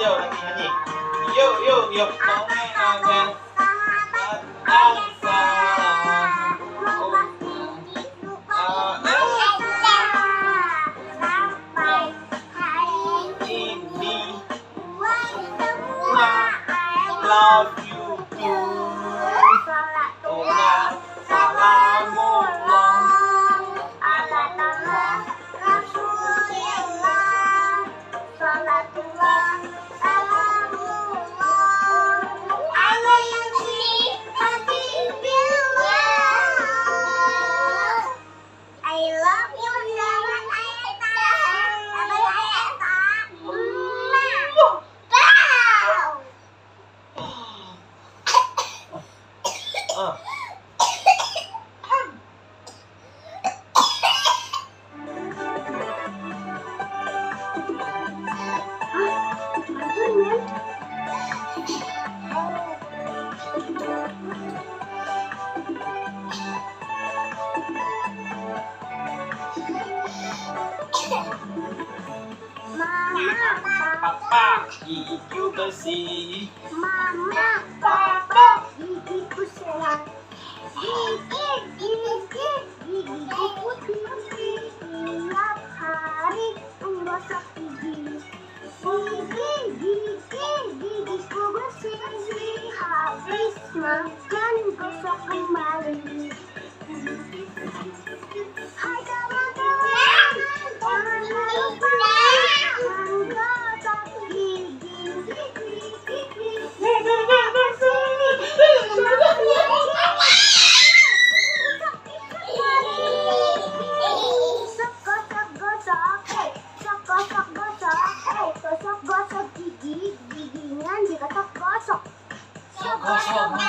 Yo, nanti nyanyi. Yo, Tome ini love you too. Salamullah. Papa, gigi bersih. Mama, papa, gigiku sehat. Gigiku putih. Tiap hari menggosok gigi. Gigiku bersih. Habis makan gosok kembali. Hai kawan-kawan, jangan lupa menggosok gigi. Gosok-gosok gigi, giginya digosok-gosok. Gosok.